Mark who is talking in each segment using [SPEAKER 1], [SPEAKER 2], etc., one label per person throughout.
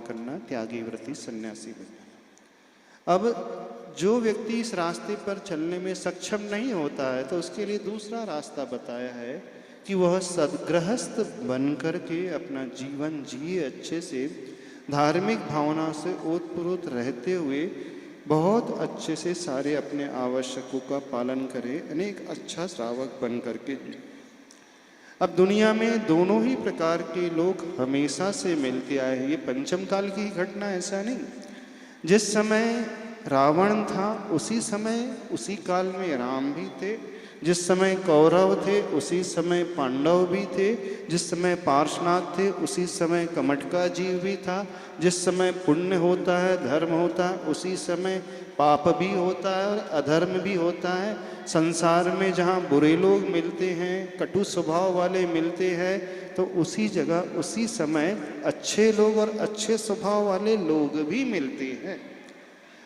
[SPEAKER 1] करना, त्यागी व्रती सन्यासी बनना। अब जो व्यक्ति इस रास्ते पर चलने में सक्षम नहीं होता है तो उसके लिए दूसरा रास्ता बताया है कि वह सद्गृहस्थ बन कर के अपना जीवन जिए, अच्छे से धार्मिक भावना से ओतप्रोत रहते हुए बहुत अच्छे से सारे अपने आवश्यकों का पालन करे, अनेक अच्छा श्रावक बन करके। अब दुनिया में दोनों ही प्रकार के लोग हमेशा से मिलते आए हैं, ये पंचम काल की घटना ऐसा नहीं। जिस समय रावण था उसी समय उसी काल में राम भी थे, जिस समय कौरव थे उसी समय पांडव भी थे, जिस समय पार्शनाथ थे उसी समय कमटका जीव भी था, जिस समय पुण्य होता है धर्म होता है उसी समय पाप भी होता है और अधर्म भी होता है। संसार में जहाँ बुरे लोग मिलते हैं, कटु स्वभाव वाले मिलते हैं, तो उसी जगह उसी समय अच्छे लोग और अच्छे स्वभाव वाले लोग भी मिलते हैं।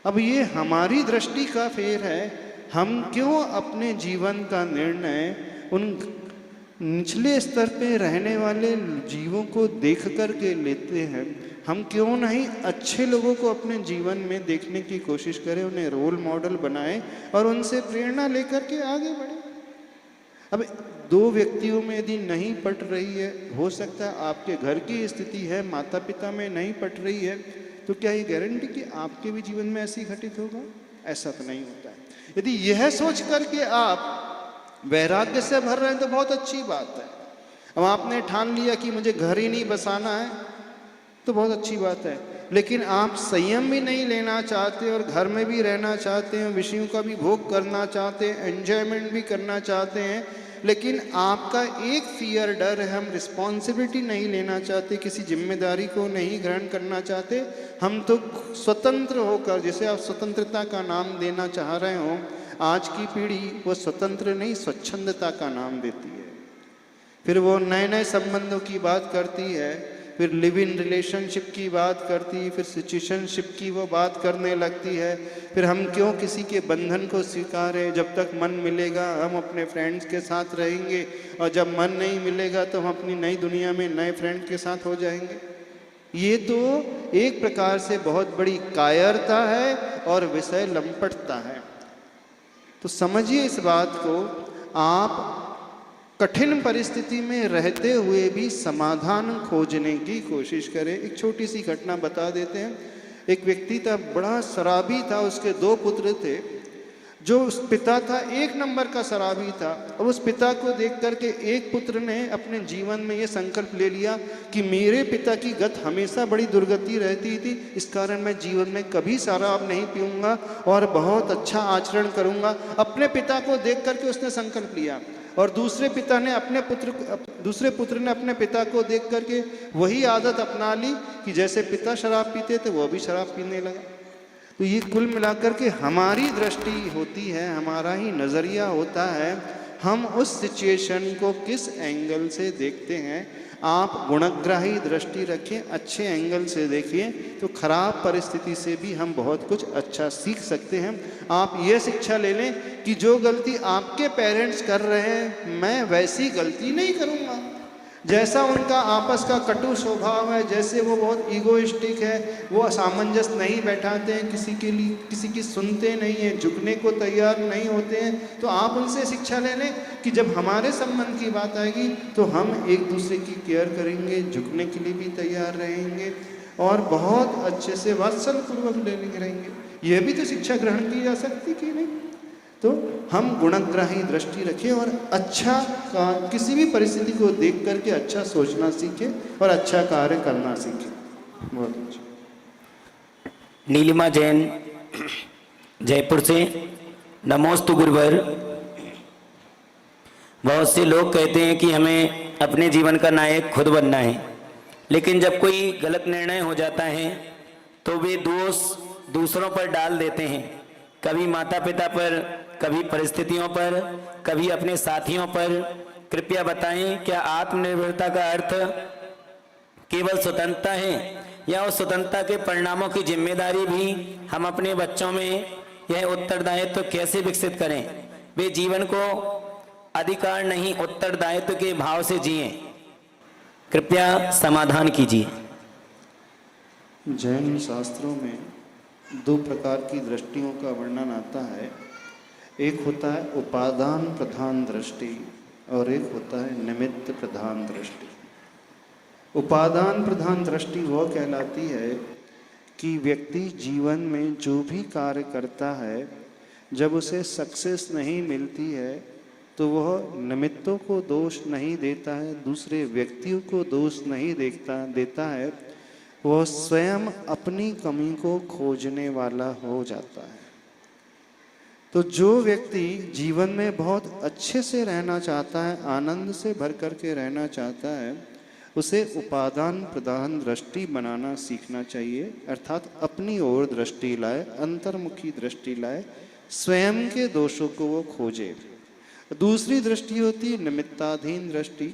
[SPEAKER 1] अब ये हमारी दृष्टि का फेर है, हम क्यों अपने जीवन का निर्णय उन निचले स्तर पे रहने वाले जीवों को देख कर के लेते हैं। हम क्यों नहीं अच्छे लोगों को अपने जीवन में देखने की कोशिश करें, उन्हें रोल मॉडल बनाएं और उनसे प्रेरणा लेकर के आगे बढ़ें। अब दो व्यक्तियों में यदि नहीं पट रही है, हो सकता है आपके घर की स्थिति है, माता पिता में नहीं पट रही है, तो क्या ये गारंटी कि आपके भी जीवन में ऐसी घटित होगा? ऐसा तो नहीं होता है। यदि यह सोच करके आप वैराग्य से भर रहे हैं तो बहुत अच्छी बात है। अब आपने ठान लिया कि मुझे घर ही नहीं बसाना है तो बहुत अच्छी बात है, लेकिन आप संयम भी नहीं लेना चाहते और घर में भी रहना चाहते हैं, विषयों का भी भोग करना चाहते हैं, एंजॉयमेंट भी करना चाहते हैं, लेकिन आपका एक फियर डर है, हम रिस्पॉन्सिबिलिटी नहीं लेना चाहते, किसी जिम्मेदारी को नहीं ग्रहण करना चाहते। हम तो स्वतंत्र होकर, जैसे आप स्वतंत्रता का नाम देना चाह रहे हो, आज की पीढ़ी वो स्वतंत्र नहीं स्वच्छंदता का नाम देती है। फिर वो नए नए संबंधों की बात करती है, फिर लिव इन रिलेशनशिप की बात करती है, फिर सिचुएशनशिप की वो बात करने लगती है। फिर हम क्यों किसी के बंधन को स्वीकारें? जब तक मन मिलेगा हम अपने फ्रेंड्स के साथ रहेंगे और जब मन नहीं मिलेगा तो हम अपनी नई दुनिया में नए फ्रेंड के साथ हो जाएंगे। ये तो एक प्रकार से बहुत बड़ी कायरता है और विषय लंपटता है। तो समझिए इस बात को, आप कठिन परिस्थिति में रहते हुए भी समाधान खोजने की कोशिश करें। एक छोटी सी घटना बता देते हैं। एक व्यक्ति था, बड़ा शराबी था, उसके दो पुत्र थे। जो उस पिता था एक नंबर का शराबी था। अब उस पिता को देख करके एक पुत्र ने अपने जीवन में ये संकल्प ले लिया कि मेरे पिता की गत हमेशा बड़ी दुर्गति रहती थी, इस कारण मैं जीवन में कभी शराब नहीं पीऊँगा और बहुत अच्छा आचरण करूँगा। अपने पिता को देख करके उसने संकल्प लिया और दूसरे पुत्र ने अपने पिता को देख करके वही आदत अपना ली कि जैसे पिता शराब पीते थे वो भी शराब पीने लगा। तो ये कुल मिलाकर के हमारी दृष्टि होती है, हमारा ही नज़रिया होता है, हम उस सिचुएशन को किस एंगल से देखते हैं। आप गुणग्राही दृष्टि रखें, अच्छे एंगल से देखिए, तो खराब परिस्थिति से भी हम बहुत कुछ अच्छा सीख सकते हैं। आप ये शिक्षा ले लें कि जो गलती आपके पेरेंट्स कर रहे हैं मैं वैसी गलती नहीं करूँगा। जैसा उनका आपस का कटु स्वभाव है, जैसे वो बहुत ईगोइस्टिक है, वो सामंजस्य नहीं बैठाते हैं, किसी के लिए किसी की सुनते नहीं हैं, झुकने को तैयार नहीं होते हैं, तो आप उनसे शिक्षा ले लें कि जब हमारे संबंध की बात आएगी तो हम एक दूसरे की केयर करेंगे, झुकने के लिए भी तैयार रहेंगे और बहुत अच्छे से वात्सल्यपूर्वक लेने रहेंगे। यह भी तो शिक्षा ग्रहण की जा सकती कि नहीं? तो हम गुणग्राही दृष्टि रखें और अच्छा का किसी भी परिस्थिति को देख करके अच्छा सोचना सीखें और अच्छा कार्य करना सीखें। बहुत अच्छा।
[SPEAKER 2] नीलिमा जैन जयपुर से, नमोस्तु गुरुवर। बहुत से लोग कहते हैं कि हमें अपने जीवन का नायक खुद बनना है, लेकिन जब कोई गलत निर्णय हो जाता है तो वे दोष दूसरों पर डाल देते हैं, कभी माता पिता पर, कभी परिस्थितियों पर, कभी अपने साथियों पर। कृपया बताएं, क्या आत्मनिर्भरता का अर्थ केवल स्वतंत्रता है या उस स्वतंत्रता के परिणामों की जिम्मेदारी भी हम अपने बच्चों में यह उत्तरदायित्व कैसे विकसित करें? वे जीवन को अधिकार नहीं उत्तरदायित्व के भाव से जिएं। कृपया समाधान कीजिए।
[SPEAKER 1] जैन शास्त्रों में दो प्रकार की दृष्टियों का वर्णन आता है। एक होता है उपादान प्रधान दृष्टि और एक होता है निमित्त प्रधान दृष्टि। उपादान प्रधान दृष्टि वह कहलाती है कि व्यक्ति जीवन में जो भी कार्य करता है, जब उसे सक्सेस नहीं मिलती है तो वह निमित्तों को दोष नहीं देता है, दूसरे व्यक्तियों को दोष नहीं देता है, वह स्वयं अपनी कमी को खोजने वाला हो जाता है। तो जो व्यक्ति जीवन में बहुत अच्छे से रहना चाहता है, आनंद से भर करके रहना चाहता है, उसे उपादान प्रधान दृष्टि बनाना सीखना चाहिए। अर्थात अपनी ओर दृष्टि लाए, अंतर्मुखी दृष्टि लाए, स्वयं के दोषों को वो खोजे। दूसरी दृष्टि होती है निमित्ताधीन दृष्टि,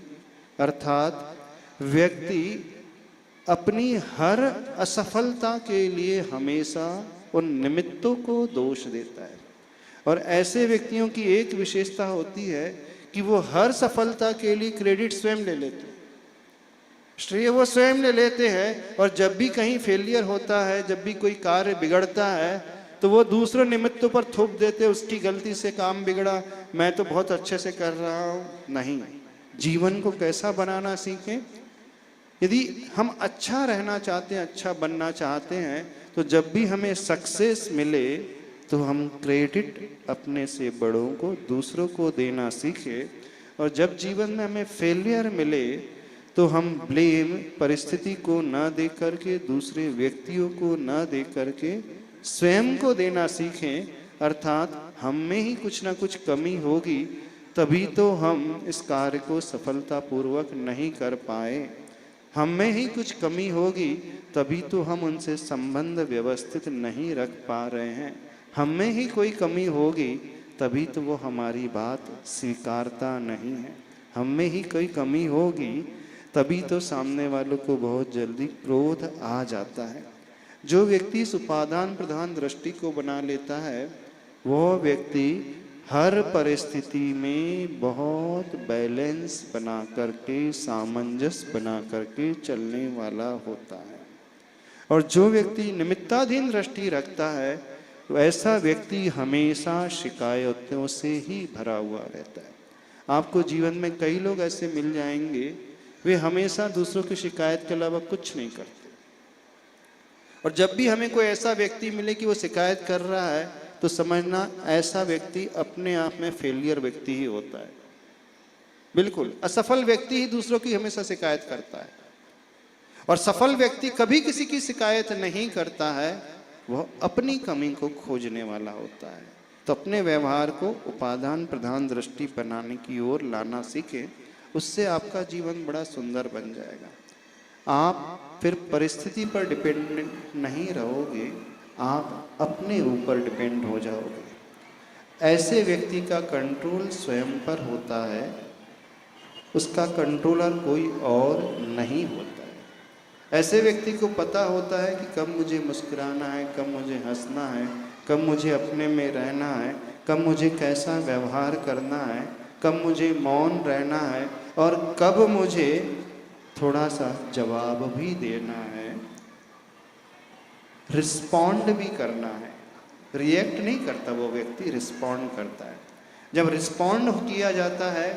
[SPEAKER 1] अर्थात व्यक्ति अपनी हर असफलता के लिए हमेशा उन निमित्तों को दोष देता है। और ऐसे व्यक्तियों की एक विशेषता होती है कि वो हर सफलता के लिए क्रेडिट स्वयं ले लेते हैं, श्रेय वो स्वयं ले लेते हैं। और जब भी कहीं फेलियर होता है, जब भी कोई कार्य बिगड़ता है, तो वो दूसरे निमित्तों पर थोप देते, उसकी गलती से काम बिगड़ा, मैं तो बहुत अच्छे से कर रहा हूँ। नहीं, जीवन को कैसा बनाना सीखें। यदि हम अच्छा रहना चाहते हैं, अच्छा बनना चाहते हैं, तो जब भी हमें सक्सेस मिले तो हम क्रेडिट अपने से बड़ों को, दूसरों को देना सीखें। और जब जीवन में हमें फेलियर मिले तो हम ब्लेम परिस्थिति को ना दे करके, दूसरे व्यक्तियों को ना दे करके स्वयं को देना सीखें। अर्थात हम में ही कुछ ना कुछ कमी होगी, तभी तो हम इस कार्य को सफलतापूर्वक नहीं कर पाए। हम में ही कुछ कमी होगी, तभी तो हम उनसे संबंध व्यवस्थित नहीं रख पा रहे हैं। हम में ही कोई कमी होगी, तभी तो वो हमारी बात स्वीकारता नहीं है। हम में ही कोई कमी होगी, तभी तो सामने वालों को बहुत जल्दी क्रोध आ जाता है। जो व्यक्ति इस उपादान प्रधान दृष्टि को बना लेता है, वह व्यक्ति हर परिस्थिति में बहुत बैलेंस बना करके, सामंजस्य बना करके चलने वाला होता है। और जो व्यक्ति निमित्ताधीन दृष्टि रखता है, तो ऐसा व्यक्ति हमेशा शिकायतों से ही भरा हुआ रहता है। आपको जीवन में कई लोग ऐसे मिल जाएंगे, वे हमेशा दूसरों की शिकायत के अलावा कुछ नहीं करते। और जब भी हमें कोई ऐसा व्यक्ति मिले कि वो शिकायत कर रहा है, तो समझना ऐसा व्यक्ति अपने आप में फेलियर व्यक्ति ही होता है। बिल्कुल असफल व्यक्ति ही दूसरों की हमेशा शिकायत करता है, और सफल व्यक्ति कभी किसी की शिकायत नहीं करता है, वह अपनी कमी को खोजने वाला होता है। तो अपने व्यवहार को उपादान प्रधान दृष्टि बनाने की ओर लाना सीखे, उससे आपका जीवन बड़ा सुंदर बन जाएगा। आप फिर परिस्थिति पर डिपेंडेंट नहीं रहोगे, आप अपने ऊपर डिपेंड हो जाओगे। ऐसे व्यक्ति का कंट्रोल स्वयं पर होता है, उसका कंट्रोलर कोई और नहीं होता है। ऐसे व्यक्ति को पता होता है कि कब मुझे मुस्कुराना है, कब मुझे हंसना है, कब मुझे अपने में रहना है, कब मुझे कैसा व्यवहार करना है, कब मुझे मौन रहना है, और कब मुझे थोड़ा सा जवाब भी देना है, रिस्पॉन्ड भी करना है। रिएक्ट नहीं करता वो व्यक्ति, रिस्पॉन्ड करता है। जब रिस्पॉन्ड किया जाता है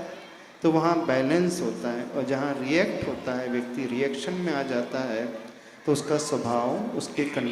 [SPEAKER 1] तो वहाँ बैलेंस होता है, और जहाँ रिएक्ट होता है, व्यक्ति रिएक्शन में आ जाता है, तो उसका स्वभाव, उसके